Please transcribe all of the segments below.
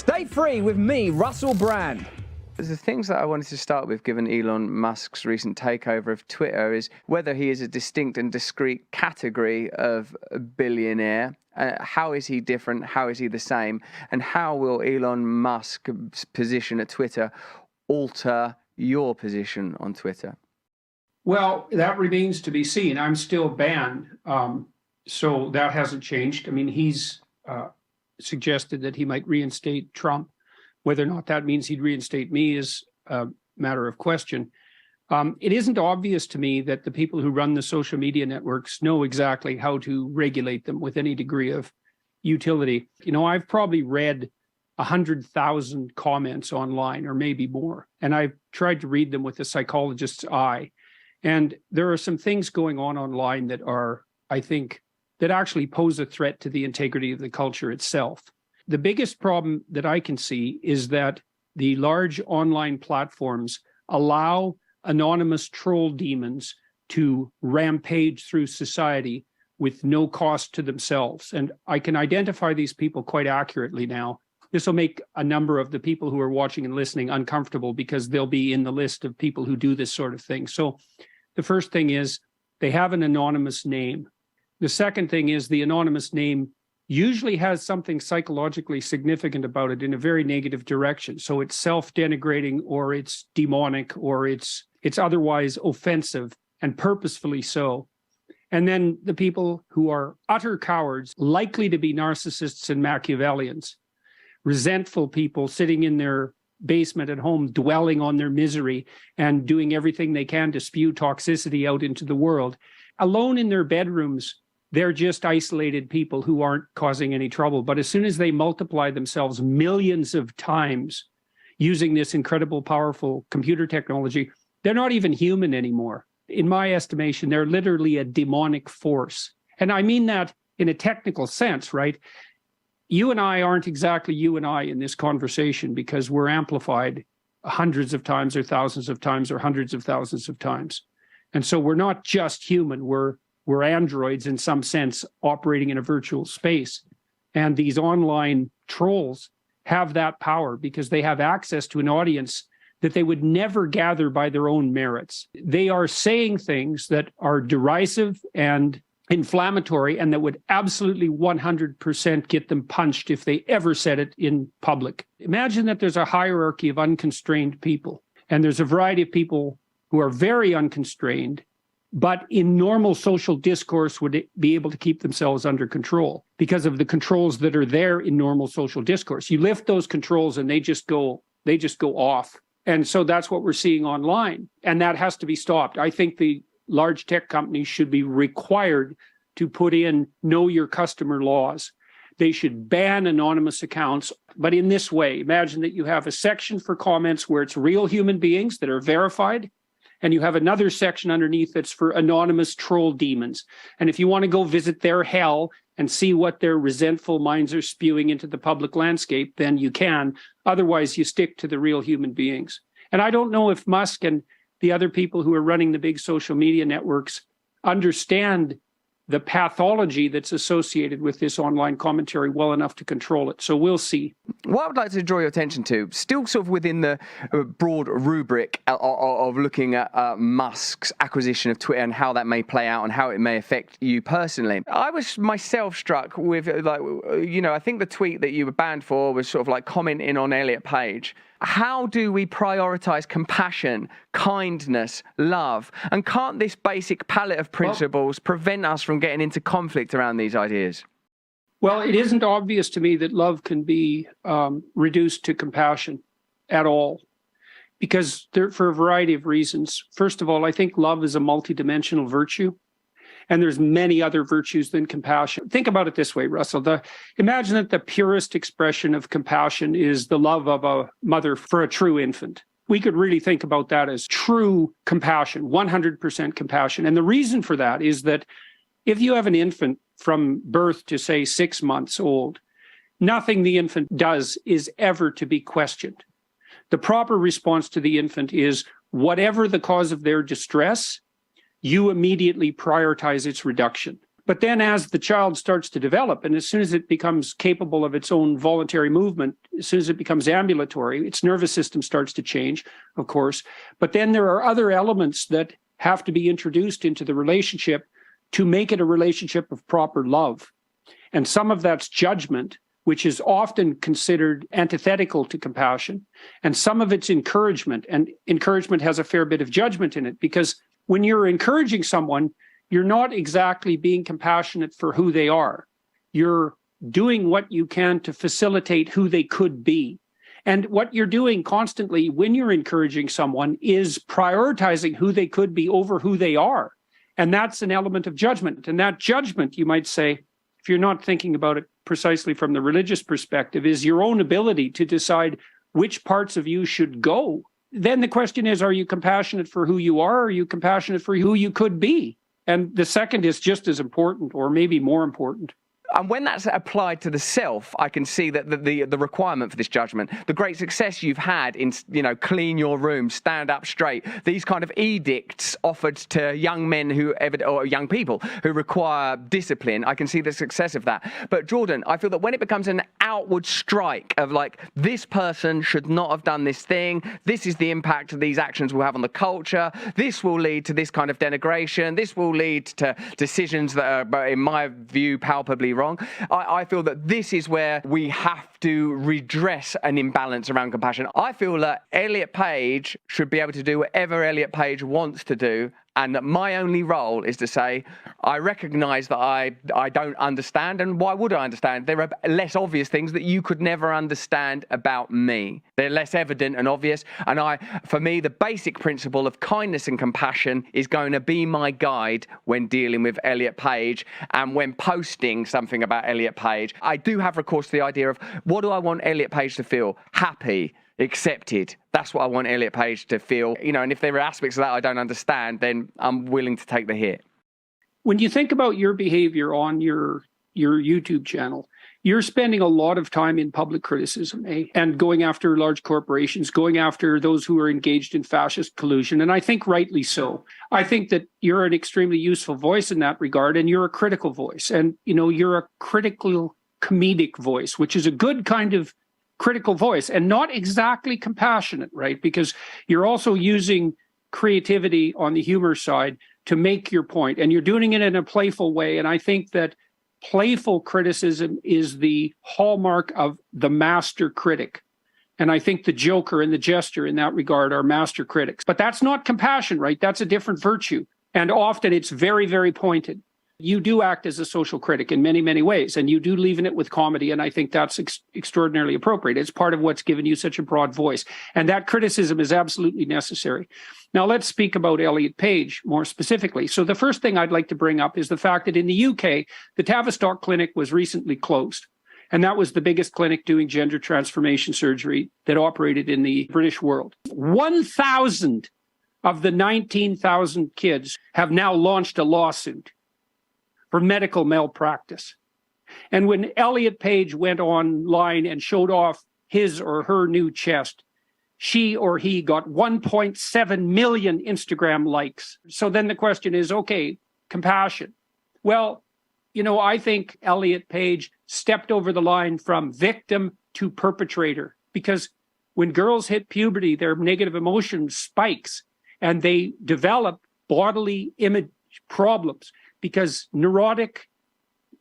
Stay free with me, Russell Brand. The things that I wanted to start with, given Elon Musk's recent takeover of Twitter, is whether he is a distinct and discrete category of billionaire. How is he different? How is he the same? And how will Elon Musk's position at Twitter alter your position on Twitter? Well, that remains to be seen. I'm still banned, so that hasn't changed. I mean, he's suggested that he might reinstate Trump. Whether or not that means he'd reinstate me is a matter of question. It isn't obvious to me that the people who run the social media networks know exactly how to regulate them with any degree of utility. You know, I've probably read 100,000 comments online, or maybe more, and I've tried to read them with a psychologist's eye. And there are some things going on online that are, I think, that actually pose a threat to the integrity of the culture itself. The biggest problem that I can see is that the large online platforms allow anonymous troll demons to rampage through society with no cost to themselves. And I can identify these people quite accurately now. This will make a number of the people who are watching and listening uncomfortable because they'll be in the list of people who do this sort of thing. So the first thing is they have an anonymous name. The second thing is the anonymous name usually has something psychologically significant about it in a very negative direction. So it's self-denigrating, or it's demonic, or it's otherwise offensive, and purposefully so. And then the people who are utter cowards, likely to be narcissists and Machiavellians, resentful people sitting in their basement at home, dwelling on their misery and doing everything they can to spew toxicity out into the world. Alone in their bedrooms, they're just isolated people who aren't causing any trouble. But as soon as they multiply themselves millions of times using this incredible, powerful computer technology, they're not even human anymore. In my estimation, they're literally a demonic force. And I mean that in a technical sense, right? You and I aren't exactly you and I in this conversation because we're amplified hundreds of times or thousands of times or hundreds of thousands of times. And so we're not just human, we're androids in some sense operating in a virtual space. And these online trolls have that power because they have access to an audience that they would never gather by their own merits. They are saying things that are derisive and inflammatory and that would absolutely 100% get them punched if they ever said it in public. Imagine that there's a hierarchy of unconstrained people, and there's a variety of people who are very unconstrained, but in normal social discourse would be able to keep themselves under control because of the controls that are there in normal social discourse. You lift those controls and they just go off. And so that's what we're seeing online. And that has to be stopped. I think the large tech companies should be required to put in know your customer laws. They should ban anonymous accounts, but in this way. Imagine that you have a section for comments where it's real human beings that are verified, and you have another section underneath that's for anonymous troll demons. And if you want to go visit their hell and see what their resentful minds are spewing into the public landscape, then you can. Otherwise, you stick to the real human beings. And I don't know if Musk and the other people who are running the big social media networks understand the pathology that's associated with this online commentary well enough to control it. So we'll see. What I would like to draw your attention to, still sort of within the broad rubric of looking at Musk's acquisition of Twitter and how that may play out and how it may affect you personally. I was myself struck with, I think the tweet that you were banned for was sort of like commenting on Elliot Page. How do we prioritize compassion, kindness, love? And can't this basic palette of principles prevent us from getting into conflict around these ideas? Well, it isn't obvious to me that love can be reduced to compassion at all, because for a variety of reasons. First of all, I think love is a multidimensional virtue, and there's many other virtues than compassion. Think about it this way, Russell. Imagine that the purest expression of compassion is the love of a mother for a true infant. We could really think about that as true compassion, 100% compassion. And the reason for that is that if you have an infant from birth to, say, 6 months old, nothing the infant does is ever to be questioned. The proper response to the infant is whatever the cause of their distress, you immediately prioritize its reduction. But then as the child starts to develop, and as soon as it becomes capable of its own voluntary movement, as soon as it becomes ambulatory, its nervous system starts to change, of course. But then there are other elements that have to be introduced into the relationship to make it a relationship of proper love. And some of that's judgment, which is often considered antithetical to compassion. And some of it's encouragement. And encouragement has a fair bit of judgment in it, because when you're encouraging someone, you're not exactly being compassionate for who they are. You're doing what you can to facilitate who they could be. And what you're doing constantly when you're encouraging someone is prioritizing who they could be over who they are. And that's an element of judgment. And that judgment, you might say, if you're not thinking about it precisely from the religious perspective, is your own ability to decide which parts of you should go. Then the question is, are you compassionate for who you are? Or are you compassionate for who you could be? And the second is just as important, or maybe more important. And when that's applied to the self, I can see that the requirement for this judgment, the great success you've had in, clean your room, stand up straight, these kind of edicts offered to young men or young people who require discipline, I can see the success of that. But Jordan, I feel that when it becomes an outward strike of like, this person should not have done this thing, this is the impact these actions will have on the culture, this will lead to this kind of denigration, this will lead to decisions that are, in my view, palpably wrong. I feel that this is where we have to redress an imbalance around compassion. I feel that Elliot Page should be able to do whatever Elliot Page wants to do, and that my only role is to say, I recognize that I don't understand, and why would I understand? There are less obvious things that you could never understand about me. They're less evident and obvious, and for me, the basic principle of kindness and compassion is going to be my guide when dealing with Elliot Page and when posting something about Elliot Page. I do have recourse to the idea of, what do I want Elliot Page to feel? Happy, accepted. That's what I want Elliot Page to feel. And if there are aspects of that I don't understand, then I'm willing to take the hit. When you think about your behavior on your YouTube channel, you're spending a lot of time in public criticism, and going after large corporations, going after those who are engaged in fascist collusion, and I think rightly so. I think that you're an extremely useful voice in that regard, and you're a critical voice, and you're a critical comedic voice, which is a good kind of critical voice, and not exactly compassionate, right? Because you're also using creativity on the humor side to make your point, and you're doing it in a playful way. And I think that playful criticism is the hallmark of the master critic. And I think the joker and the jester in that regard are master critics. But that's not compassion, right? That's a different virtue. And often it's very, very pointed. You do act as a social critic in many, many ways, and you do leaven it with comedy, and I think that's extraordinarily appropriate. It's part of what's given you such a broad voice, and that criticism is absolutely necessary. Now, let's speak about Elliot Page more specifically. So the first thing I'd like to bring up is the fact that in the UK, the Tavistock Clinic was recently closed, and that was the biggest clinic doing gender transformation surgery that operated in the British world. 1,000 of the 19,000 kids have now launched a lawsuit for medical malpractice. And when Elliot Page went online and showed off his or her new chest, she or he got 1.7 million Instagram likes. So then the question is, okay, compassion. Well, I think Elliot Page stepped over the line from victim to perpetrator, because when girls hit puberty, their negative emotion spikes and they develop bodily image problems. Because neurotic,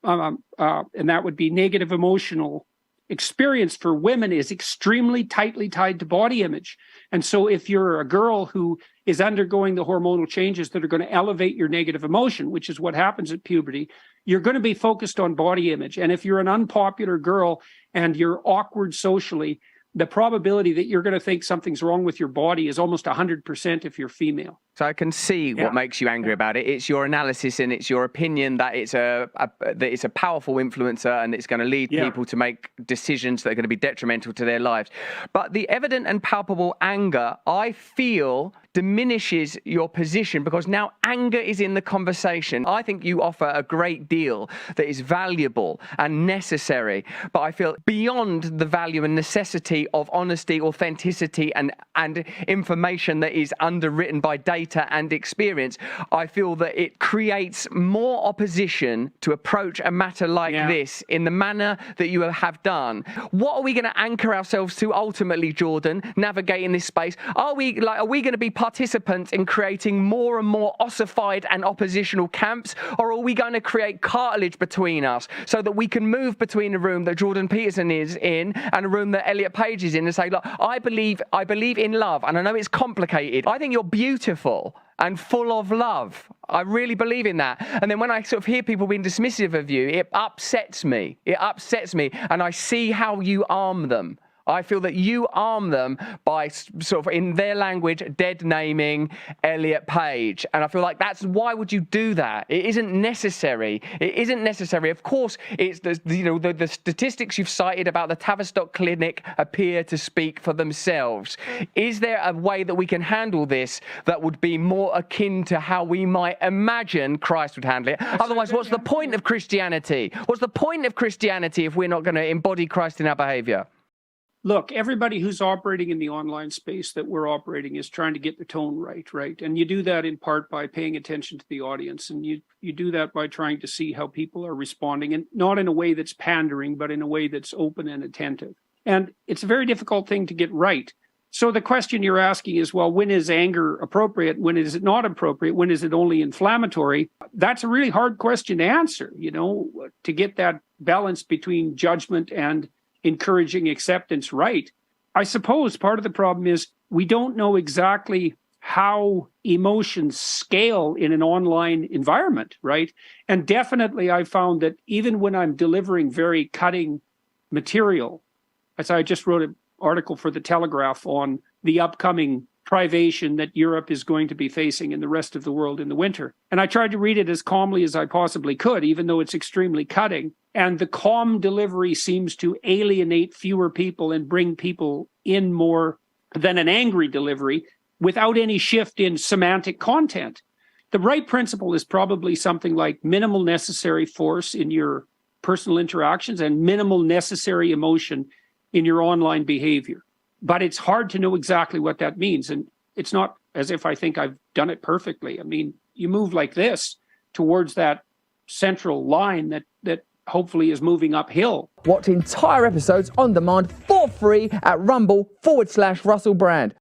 and that would be negative emotional experience for women, is extremely tightly tied to body image. And so if you're a girl who is undergoing the hormonal changes that are going to elevate your negative emotion, which is what happens at puberty, you're going to be focused on body image. And if you're an unpopular girl and you're awkward socially, the probability that you're going to think something's wrong with your body is almost 100% if you're female. So I can see what makes you angry about it. It's your analysis and it's your opinion that it's a powerful influencer and it's going to lead people to make decisions that are going to be detrimental to their lives. But the evident and palpable anger, I feel, diminishes your position, because now anger is in the conversation. I think you offer a great deal that is valuable and necessary, but I feel beyond the value and necessity of honesty, authenticity, and information that is underwritten by data data and experience, I feel that it creates more opposition to approach a matter like this in the manner that you have done. What are we going to anchor ourselves to ultimately, Jordan, navigating this space? Are we going to be participants in creating more and more ossified and oppositional camps, or are we going to create cartilage between us so that we can move between a room that Jordan Peterson is in and a room that Elliot Page is in and say, look, I believe in love, and I know it's complicated. I think you're beautiful and full of love. I really believe in that. And then when I sort of hear people being dismissive of you, it upsets me. It upsets me, and I see how you arm them. I feel that you arm them by sort of, in their language, dead naming Elliot Page. And I feel like why would you do that? It isn't necessary. It isn't necessary. Of course, it's the statistics you've cited about the Tavistock Clinic appear to speak for themselves. Is there a way that we can handle this that would be more akin to how we might imagine Christ would handle it? Otherwise, what's the point of Christianity? What's the point of Christianity if we're not going to embody Christ in our behavior? Look, everybody who's operating in the online space that we're operating is trying to get the tone right? And you do that in part by paying attention to the audience. And you do that by trying to see how people are responding, and not in a way that's pandering, but in a way that's open and attentive. And it's a very difficult thing to get right. So the question you're asking is, well, when is anger appropriate? When is it not appropriate? When is it only inflammatory? That's a really hard question to answer, to get that balance between judgment and encouraging acceptance right. I suppose part of the problem is we don't know exactly how emotions scale in an online environment, right? And definitely I found that even when I'm delivering very cutting material, as I just wrote an article for The Telegraph on the upcoming privation that Europe is going to be facing in the rest of the world in the winter. And I tried to read it as calmly as I possibly could, even though it's extremely cutting. And the calm delivery seems to alienate fewer people and bring people in more than an angry delivery without any shift in semantic content. The right principle is probably something like minimal necessary force in your personal interactions and minimal necessary emotion in your online behavior. But it's hard to know exactly what that means. And it's not as if I think I've done it perfectly. I mean, you move like this towards that central line that hopefully is moving uphill. Watch entire episodes on demand for free at rumble.com/Russell Brand.